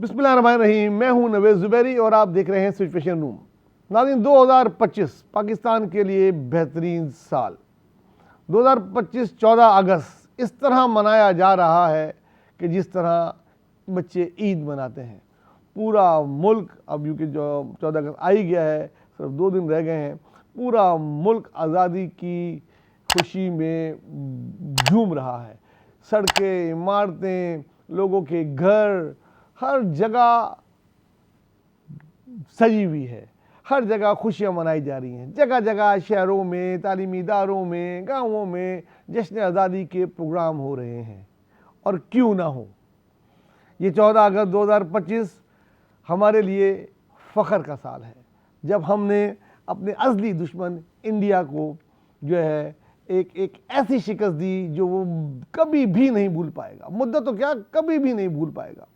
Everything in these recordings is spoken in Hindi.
बिस्मिल्लाहिर्रहमानिर्रहीम। मैं हूं नवेद ज़ुबैरी और आप देख रहे हैं सिचुएशन रूम। नाज़रीन, 2025 पाकिस्तान के लिए बेहतरीन साल। 2025 14 अगस्त इस तरह मनाया जा रहा है कि जिस तरह बच्चे ईद मनाते हैं। पूरा मुल्क, अब यूँ कि जो 14 अगस्त आ ही गया है, सिर्फ 2 दिन रह गए हैं, पूरा मुल्क आज़ादी की खुशी में झूम रहा है। सड़कें, इमारतें, लोगों के घर, हर जगह सजी हुई है। हर जगह खुशियां मनाई जा रही हैं। जगह जगह शहरों में, तालीमी इदारों में, गांवों में जश्न आज़ादी के प्रोग्राम हो रहे हैं। और क्यों ना हो। ये 14 अगस्त 2025 हमारे लिए फ़ख्र का साल है, जब हमने अपने असली दुश्मन इंडिया को जो है एक ऐसी शिकस्त दी जो वो कभी भी नहीं भूल पाएगा। मुद्दा तो क्या, कभी भी नहीं भूल पाएगा।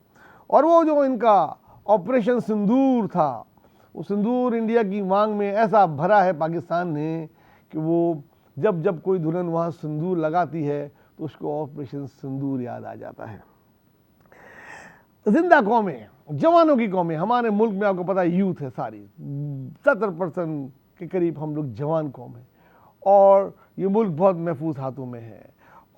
और वो जो इनका ऑपरेशन सिंदूर था, वो सिंदूर इंडिया की मांग में ऐसा भरा है पाकिस्तान ने कि वो जब जब कोई दुल्हन वहाँ सिंदूर लगाती है तो उसको ऑपरेशन सिंदूर याद आ जाता है। जिंदा कौमें, जवानों की कौमें हमारे मुल्क में, आपको पता है यूथ है सारी, 70% के करीब हम लोग जवान कौम हैं। और ये मुल्क बहुत महफूज हाथों में है।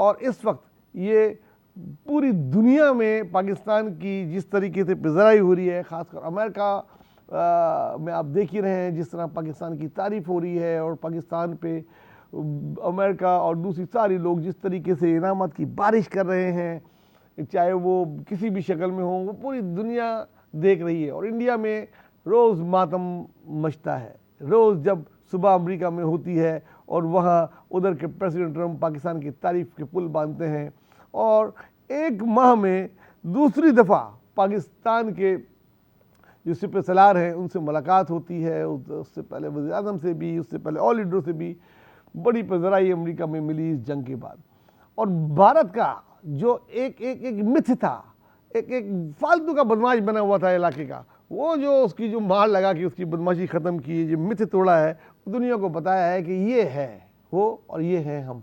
और इस वक्त ये पूरी दुनिया में पाकिस्तान की जिस तरीके से पिज़राई हो रही है, ख़ासकर अमेरिका में आप देख ही रहे हैं जिस तरह पाकिस्तान की तारीफ़ हो रही है, और पाकिस्तान पे अमेरिका और दूसरी सारी लोग जिस तरीके से इनामत की बारिश कर रहे हैं, चाहे वो किसी भी शक्ल में हो, वो पूरी दुनिया देख रही है। और इंडिया में रोज़ मातम मचता है। रोज़ जब सुबह अमेरिका में होती है और वहाँ उधर के प्रेसिडेंट ट्रम्प पाकिस्तान की तारीफ़ के पुल बांधते हैं, और एक माह में दूसरी दफ़ा पाकिस्तान के जो सिपह सलार हैं उनसे मुलाकात होती है। उससे पहले वज़ीर आज़म से भी, उससे पहले और लीडरों से भी बड़ी पज़राई अमेरिका में मिली इस जंग के बाद। और भारत का जो एक मिथ था, एक फालतू का बदमाश बना हुआ था इलाके का, वो जो उसकी जो मार लगा कि उसकी बदमाशी ख़त्म की, जो मिथ तोड़ा है, दुनिया को बताया है कि ये है वो और ये हैं हम।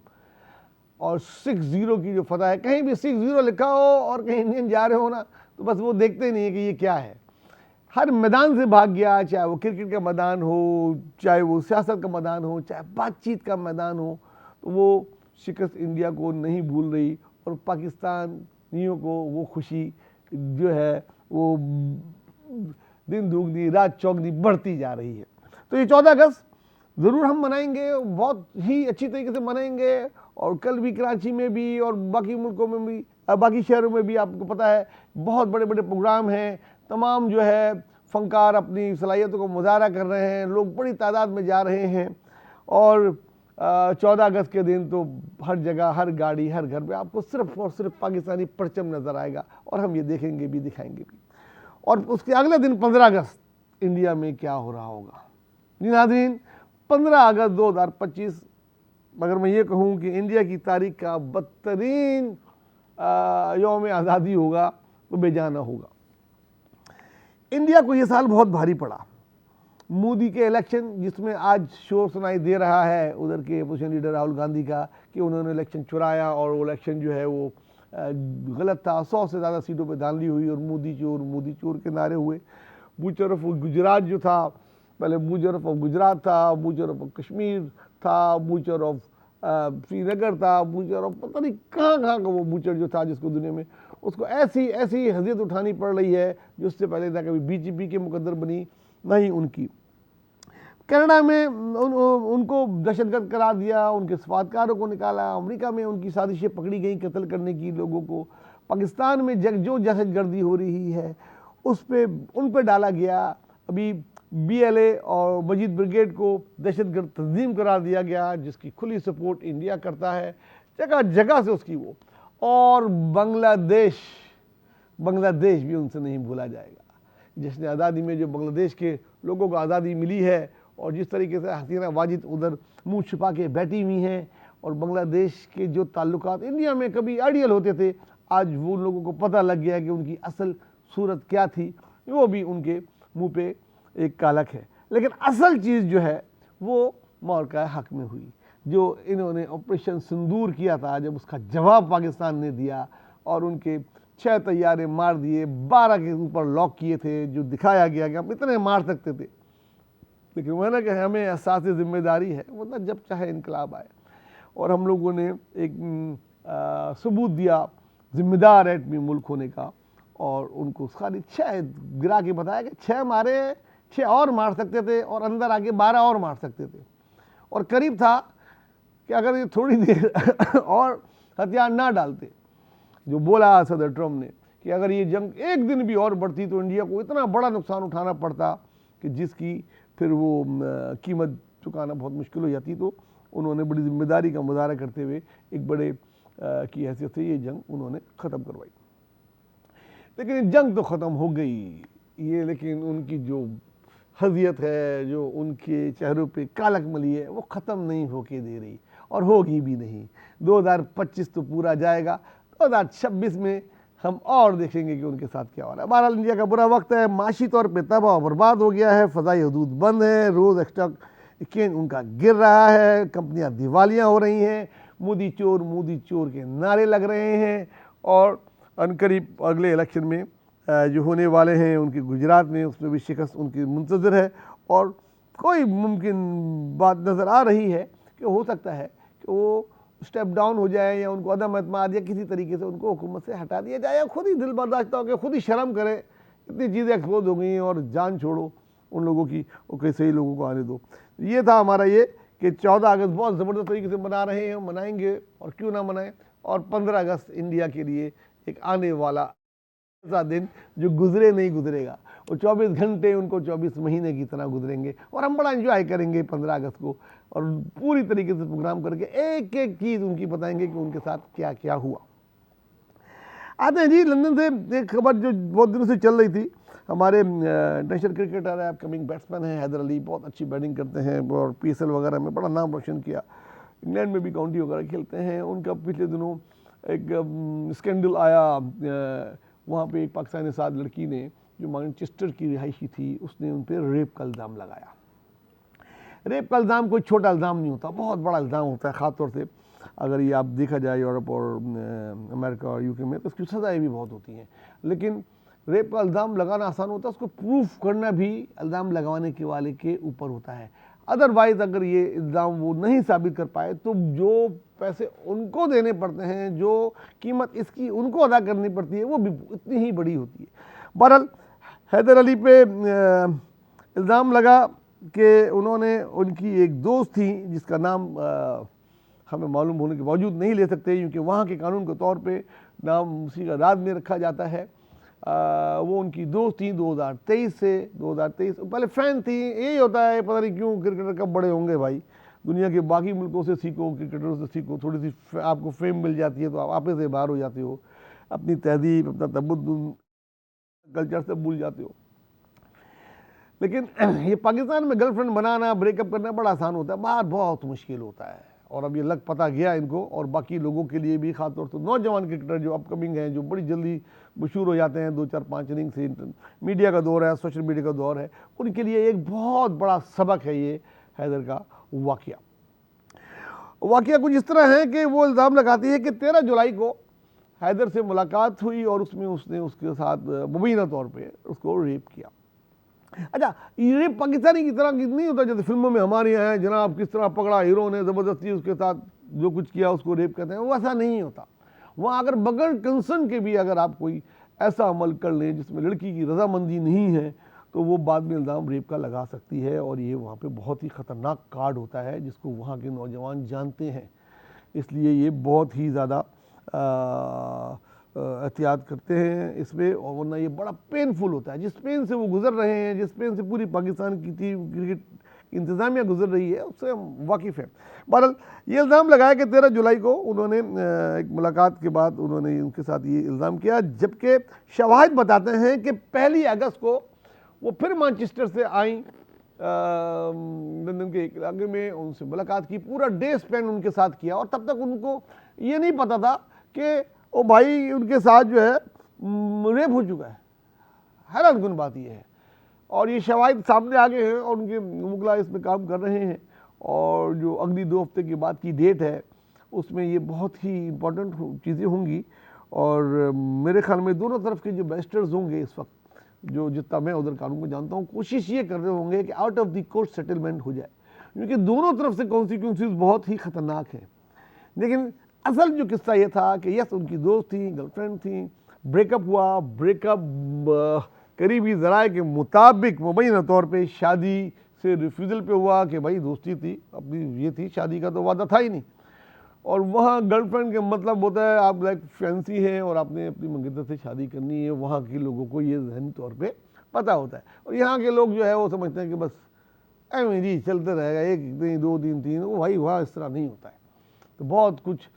और 6-0 की जो फतह है, कहीं भी 6-0 लिखा हो और कहीं इंडियन जा रहे हो ना, तो बस वो देखते ही नहीं है कि ये क्या है। हर मैदान से भाग गया, चाहे वो क्रिकेट का मैदान हो, चाहे वो सियासत का मैदान हो, चाहे बातचीत का मैदान हो, तो वो शिकस्त इंडिया को नहीं भूल रही। और पाकिस्तानियों को वो खुशी जो है वो दिन दुगनी रात चौगनी बढ़ती जा रही है। तो ये 14 अगस्त ज़रूर हम मनाएंगे, बहुत ही अच्छी तरीके से मनाएंगे। और कल भी कराची में भी और बाकी मुल्कों में भी, बाकी शहरों में भी आपको पता है बहुत बड़े बड़े प्रोग्राम हैं। तमाम जो है फ़नकार अपनी सलाहियतों को मुज़ाहरा कर रहे हैं, लोग बड़ी तादाद में जा रहे हैं। और 14 अगस्त के दिन तो हर जगह, हर गाड़ी, हर घर में आपको सिर्फ और सिर्फ पाकिस्तानी परचम नज़र आएगा, और हम ये देखेंगे भी, दिखाएंगे भी। और उसके अगले दिन 15 अगस्त इंडिया में क्या हो रहा होगा। जी नाज़रीन, 15 अगस्त 2025 अगर मैं ये कहूँ कि इंडिया की तारीख का बदतरीन यौम आज़ादी होगा तो बेजाना होगा। इंडिया को ये साल बहुत भारी पड़ा। मोदी के इलेक्शन, जिसमें आज शोर सुनाई दे रहा है उधर के अपोजिशन लीडर राहुल गांधी का कि उन्होंने इलेक्शन चुराया और वो इलेक्शन जो है वो गलत था। 100 से ज़्यादा सीटों पे धांधली हुई और मोदी चोर के नारे हुए। बूचर ऑफ गुजरात जो था, पहले बूचर ऑफ गुजरात था, बूचर ऑफ कश्मीर था, बूचर ऑफ श्रीनगर था, बूचर ऑफ पता नहीं कहाँ का वो बूचर जो था, जिसको दुनिया में उसको ऐसी हैसियत उठानी पड़ रही है जो उससे पहले ना कभी बीजेपी के मुकद्दर बनी, ना ही उनकी। कनाडा में उनको दहशतगर्द करार दिया, उनके सफारतकारों को निकाला, अमेरिका में उनकी साजिशें पकड़ी गई कत्ल करने की लोगों को, पाकिस्तान में जो दहशतगर्दी हो रही है उन पर डाला गया। अभी BLA और मजीद ब्रिगेड को दहशतगर्द तंजीम करार दिया गया, जिसकी खुली सपोर्ट इंडिया करता है जगह जगह से उसकी वो। और बांग्लादेश भी उनसे नहीं भूला जाएगा। जिसने आज़ादी में जो बांग्लादेश के लोगों को आज़ादी मिली है, और जिस तरीके से हसीना वाजिद उधर मुंह छुपा के बैठी हुई हैं, और बांग्लादेश के जो ताल्लुकात इंडिया में कभी आइडियल होते थे, आज वो लोगों को पता लग गया कि उनकी असल सूरत क्या थी। वो भी उनके मुंह पे एक कालक है। लेकिन असल चीज़ जो है वो मौका हक में हुई, जो इन्होंने ऑपरेशन सिंदूर किया था, जब उसका जवाब पाकिस्तान ने दिया और उनके 6 तैयारे मार दिए, 12 के ऊपर लॉक किए थे, जो दिखाया गया कि हम इतने मार सकते थे। लेकिन वह ना कि हमें एहसास जिम्मेदारी है, वरना जब चाहे इनकलाब आए। और हम लोगों ने एक सबूत दिया जिम्मेदार एटमी मुल्क होने का, और उनको खाली 6 गिरा के बताया कि 6 मारे, 6 और मार सकते थे, और अंदर आके 12 और मार सकते थे। और करीब था कि अगर ये थोड़ी देर और हथियार ना डालते, जो बोला सदर ट्रम्प ने कि अगर ये जंग एक दिन भी और बढ़ती तो इंडिया को इतना बड़ा नुकसान उठाना पड़ता कि जिसकी फिर वो कीमत चुकाना बहुत मुश्किल हो जाती। तो उन्होंने बड़ी जिम्मेदारी का मुजाहरा करते हुए एक बड़े की हैसियत से ये जंग उन्होंने ख़त्म करवाई। लेकिन जंग तो ख़त्म हो गई ये, लेकिन उनकी जो हज़ियत है, जो उनके चेहरों पे कालक मली है, वो ख़त्म नहीं होके दे रही, और होगी भी नहीं। 2025 तो पूरा जाएगा, 2026 में हम और देखेंगे कि उनके साथ क्या हो रहा है। बहरहाल इंडिया का बुरा वक्त है, माशी तौर पे तबाह बर्बाद हो गया है, फ़ज़ाई हदूद बंद है, रोज़ स्टॉक एक्सचेंज उनका गिर रहा है, कंपनियां दिवालियां हो रही हैं, मोदी चोर के नारे लग रहे हैं। और अनकरीब अगले इलेक्शन में जो होने वाले हैं उनके गुजरात में, उसमें भी शिकस्त उनकी मुंतज़र है। और कोई मुमकिन बात नज़र आ रही है कि हो सकता है कि वो स्टेप डाउन हो जाए, या उनको अदम एतमाद या किसी तरीके से उनको हुकूमत से हटा दिया जाए, या खुद ही दिल बर्दाश्त हो गया, खुद ही शर्म करें, इतनी चीज़ें एक्सपोज हो गई हैं, और जान छोड़ो उन लोगों की, वो कैसे ही लोगों को आने दो। ये था हमारा ये कि 14 अगस्त बहुत ज़बरदस्त तरीके से मना रहे हैं, मनाएंगे, और क्यों ना मनाएं। और 15 अगस्त इंडिया के लिए एक आने वाला ऐसा दिन जो गुजरे नहीं गुजरेगा, वो 24 घंटे उनको 24 महीने की तरह गुजरेंगे, और हम बड़ा एंजॉय करेंगे 15 अगस्त को, और पूरी तरीके से प्रोग्राम करके एक एक चीज़ उनकी बताएंगे कि उनके साथ क्या क्या हुआ। आते हैं जी लंदन से एक खबर जो बहुत दिनों से चल रही थी। हमारे इंटरनेशनल क्रिकेटर है, अपकमिंग बैट्समैन हैं हैदर अली, बहुत अच्छी बैटिंग करते हैं, और PSL वगैरह में बड़ा नाम रोशन किया, इंग्लैंड में भी काउंटी वगैरह खेलते हैं। उनका पिछले दिनों एक स्कैंडल आया, वहाँ पे एक पाकिस्तानी साथ लड़की ने, जो मैनचेस्टर की रिहायशी थी, उसने उन पर रेप का इल्ज़ाम लगाया। रेप का इल्ज़ाम कोई छोटा इल्ज़ाम नहीं होता, बहुत बड़ा इल्ज़ाम होता है। ख़ास तौर से अगर ये आप देखा जाए यूरोप और अमेरिका और UK में, तो उसकी सज़ाएँ भी बहुत होती हैं। लेकिन रेप का इल्ज़ाम लगाना आसान होता है, उसको प्रूफ करना भी इल्ज़ाम लगाने के वाले के ऊपर होता है। अदरवाइज़ अगर ये इल्ज़ाम वो नहीं साबित कर पाए, तो जो पैसे उनको देने पड़ते हैं, जो कीमत इसकी उनको अदा करनी पड़ती है, वो भी इतनी ही बड़ी होती है। बहरहाल हैदर अली पे इल्ज़ाम लगा कि उन्होंने, उनकी एक दोस्त थी जिसका नाम हमें मालूम होने के बावजूद नहीं ले सकते, क्योंकि वहाँ के कानून के तौर पे नाम उसी का राज में रखा जाता है। वो उनकी दोस्त थी 2023 से 2023, पहले फ़ैन थी। यही होता है, पता नहीं क्यों क्रिकेटर कब बड़े होंगे भाई, दुनिया के बाकी मुल्कों से सीखो, क्रिकेटरों से सीखो, थोड़ी सी आपको फेम मिल जाती है तो आप आपे से बाहर हो जाते हो, अपनी तहजीब, अपना तबद्दुन, कल्चर से भूल जाते हो। लेकिन ये पाकिस्तान में गर्लफ्रेंड बनाना, ब्रेकअप करना बड़ा आसान होता है, बाहर बहुत मुश्किल होता है। और अब ये लग पता गया इनको, और बाकी लोगों के लिए भी, खासतौर से नौजवान क्रिकेटर जो अपकमिंग हैं, जो बड़ी जल्दी मशहूर हो जाते हैं, 2-4-5 इनिंग से, मीडिया का दौर है, सोशल मीडिया का दौर है, उनके लिए एक बहुत बड़ा सबक है ये हैदर का वाक़या कुछ इस तरह है कि वो इल्ज़ाम लगाती है कि 13 जुलाई को हैदर से मुलाकात हुई, और उसमें उसने उसके साथ मुबीना तौर पर उसको रेप किया। अच्छा, ये पाकिस्तानी की तरह नहीं होता जैसे फिल्मों में हमारे यहाँ है, जनाब किस तरह पकड़ा हीरो ने, ज़बरदस्ती उसके साथ जो कुछ किया उसको रेप कहते हैं, वैसा नहीं होता। वहाँ अगर बगैर कंसर्न के भी अगर आप कोई ऐसा अमल कर लें जिसमें लड़की की रजामंदी नहीं है, तो वो बाद में इल्ज़ाम रेप का लगा सकती है। और ये वहाँ पे बहुत ही ख़तरनाक कार्ड होता है जिसको वहाँ के नौजवान जानते हैं, इसलिए ये बहुत ही ज़्यादा एहतियात करते हैं इसमें, और वरना ये बड़ा पेनफुल होता है। जिस पेन से वो गुजर रहे हैं, जिस पेन से पूरी पाकिस्तान की क्रिकेट इंतज़ामिया गुजर रही है, उससे हम वाकिफ़ हैं। बहरहाल ये इल्ज़ाम लगाया कि 13 जुलाई को उन्होंने एक मुलाकात के बाद उन्होंने उनके साथ ये इल्ज़ाम किया, जबकि शवाहिद बताते हैं कि 1 अगस्त को वो फिर मैनचेस्टर से आई, लंदन के एक इलाके में उनसे मुलाकात की, पूरा डे स्पेंड उनके साथ किया, और तब तक उनको ये नहीं पता था कि ओ भाई उनके साथ जो है रेप हो चुका है। हैरानकुन बात ये है, और ये शवाहिद सामने आ गए हैं, और उनके मुगला इस पर काम कर रहे हैं, और जो अगली 2 हफ्ते के बाद की डेट है उसमें ये बहुत ही इम्पोर्टेंट चीज़ें होंगी, और मेरे ख्याल में दोनों तरफ के जो बैरिस्टर्स होंगे इस वक्त, जो जितना मैं उधर कानून को जानता हूँ, कोशिश ये कर रहे होंगे कि out of the court settlement हो जाए, क्योंकि दोनों तरफ से कॉन्सिक्वेंसेस बहुत ही खतरनाक हैं। लेकिन असल जो किस्सा ये था कि यस, उनकी दोस्त थी, गर्लफ्रेंड थी, ब्रेकअप हुआ। ब्रेकअप करीबी ज़राए के मुताबिक मुबैना तौर पे शादी से रिफ्यूज़ल पे हुआ कि भाई दोस्ती थी, अपनी ये थी, शादी का तो वादा था ही नहीं। और वहाँ गर्लफ्रेंड के मतलब होता है आप लाइक फैंसी है और आपने अपनी मंगेतर से शादी करनी है, वहाँ के लोगों को ये जहनी तौर पे पता होता है। और यहाँ के लोग जो है वो समझते हैं कि बस ऐਵੇਂ जी चलते रहेगा, एक दिन, दो दिन, तीन, वो भाई वहाँ इस तरह नहीं होता है। तो बहुत कुछ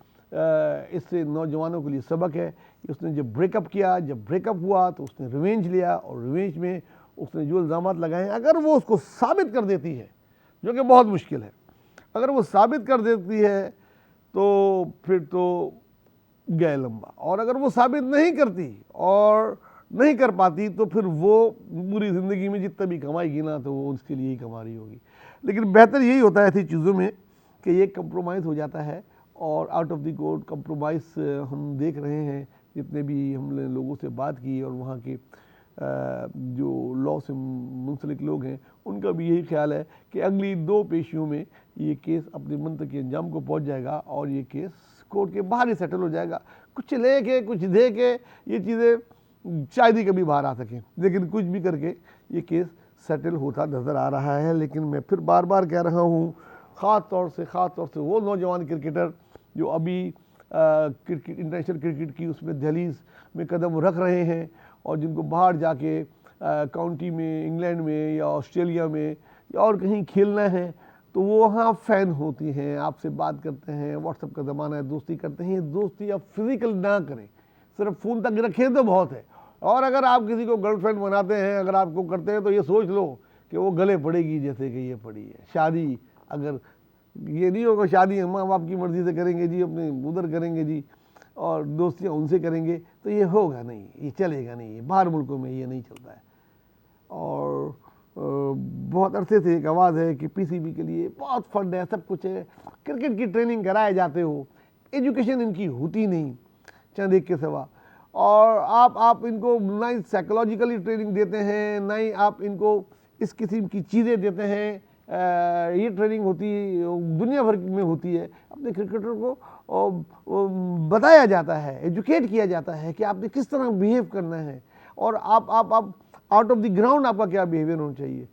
इससे नौजवानों के लिए सबक है कि उसने जब ब्रेकअप किया, जब ब्रेकअप हुआ तो उसने रिवेंज लिया, और रिवेंज में उसने जो इल्ज़ामात लगाए, अगर वो उसको साबित कर देती है, जो कि बहुत मुश्किल है, अगर वो साबित कर देती है तो फिर तो गए लंबा, और अगर वो साबित नहीं करती और नहीं कर पाती तो फिर वो पूरी ज़िंदगी में जितना भी कमाएगी ना तो वो उसके लिए ही कमा रही होगी। लेकिन बेहतर यही होता है ऐसी चीज़ों में कि ये कंप्रोमाइज़ हो जाता है, और out of the court compromise हम देख रहे हैं। जितने भी हमने लोगों से बात की और वहाँ के जो लॉ से मुंसलिक लोग हैं, उनका भी यही ख्याल है कि अगली 2 पेशियों में ये केस अपने मंतक के अंजाम को पहुँच जाएगा और ये केस कोर्ट के बाहर ही सेटल हो जाएगा। कुछ ले के कुछ दे के ये चीज़ें शायद ही कभी बाहर आ सकें, लेकिन कुछ भी करके ये केस सेटल होता नज़र आ रहा है। लेकिन मैं फिर बार बार कह रहा हूँ, ख़ास तौर से वो नौजवान क्रिकेटर जो अभी क्रिकेट, इंटरनेशनल क्रिकेट की उसमें दहलीज में कदम रख रहे हैं और जिनको बाहर जाके काउंटी में, इंग्लैंड में या ऑस्ट्रेलिया में या और कहीं खेलना है, तो वो वहाँ फ़ैन होती हैं, आपसे बात करते हैं, व्हाट्सएप का ज़माना है, दोस्ती करते हैं। दोस्ती आप फिज़िकल ना करें, सिर्फ फ़ोन तक रखें तो बहुत है। और अगर आप किसी को गर्लफ्रेंड बनाते हैं, अगर आपको करते हैं, तो ये सोच लो कि वो गले पड़ेगी जैसे कि ये पड़ी है। शादी अगर ये नहीं होगा, शादी माँ बाप की मर्ज़ी से करेंगे जी, अपने उधर करेंगे जी, और दोस्तियाँ उनसे करेंगे, तो ये होगा नहीं, ये चलेगा नहीं, ये बाहर मुल्कों में ये नहीं चलता है। और बहुत अरसे से एक आवाज़ है कि पीसीबी के लिए बहुत फंड है, सब कुछ है, क्रिकेट की ट्रेनिंग कराए जाते हो, एजुकेशन इनकी होती नहीं चंद एक के सिवा, और आप इनको ना ही साइकोलॉजिकली ट्रेनिंग देते हैं, ना ही आप इनको इस किस्म की चीज़ें देते हैं। ये ट्रेनिंग होती दुनिया भर में होती है। अपने क्रिकेटर को बताया जाता है, एजुकेट किया जाता है कि आपने किस तरह बिहेव करना है, और आप आउट ऑफ द ग्राउंड आपका क्या बिहेवियर होना चाहिए।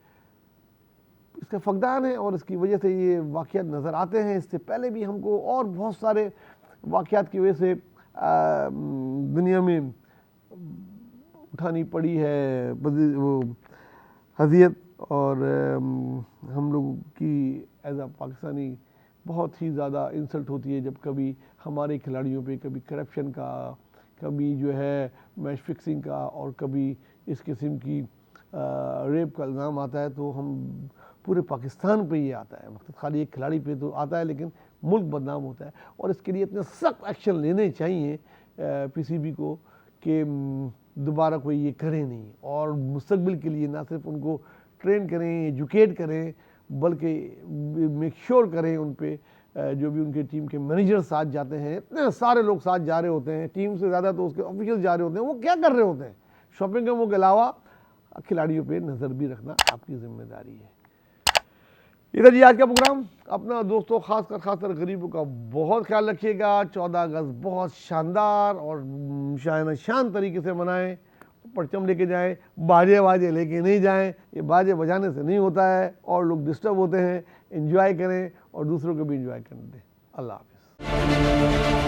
इसका फकदान है और इसकी वजह से ये वाक़यात नज़र आते हैं। इससे पहले भी हमको और बहुत सारे वाक़यात की वजह से दुनिया में उठानी पड़ी है वो हज़ियत, और हम लोगों की एज आ पाकिस्तानी बहुत ही ज़्यादा इंसल्ट होती है जब कभी हमारे खिलाड़ियों पे कभी करप्शन का, कभी जो है मैच फिक्सिंग का, और कभी इस किस्म की रेप का इल्ज़ाम आता है, तो हम पूरे पाकिस्तान पे ये आता है। मतलब खाली एक खिलाड़ी पे तो आता है, लेकिन मुल्क बदनाम होता है। और इसके लिए इतने सख्त एक्शन लेने चाहिए पीसीबी को कि दोबारा कोई ये करे नहीं, और मुस्तकबिल के लिए ना सिर्फ उनको ट्रेन करें, एजुकेट करें, बल्कि मेक श्योर करें उन पे जो भी उनके टीम के मैनेजर साथ जाते हैं, इतने सारे लोग साथ जा रहे होते हैं, टीम से ज़्यादा तो उसके ऑफिशियल जा रहे होते हैं, वो क्या कर रहे होते हैं। शॉपिंग के अलावा खिलाड़ियों पे नज़र भी रखना आपकी जिम्मेदारी है। इधर जी आज का प्रोग्राम अपना दोस्तों, खासकर गरीबों का बहुत ख्याल रखिएगा। 14 अगस्त बहुत शानदार और शान तरीके से मनाएं। परचम लेके जाएं, बाजे लेके नहीं जाएं, ये बाजे बजाने से नहीं होता है और लोग डिस्टर्ब होते हैं। एंजॉय करें और दूसरों को भी एंजॉय करने दें। अल्लाह हाफ़िज़।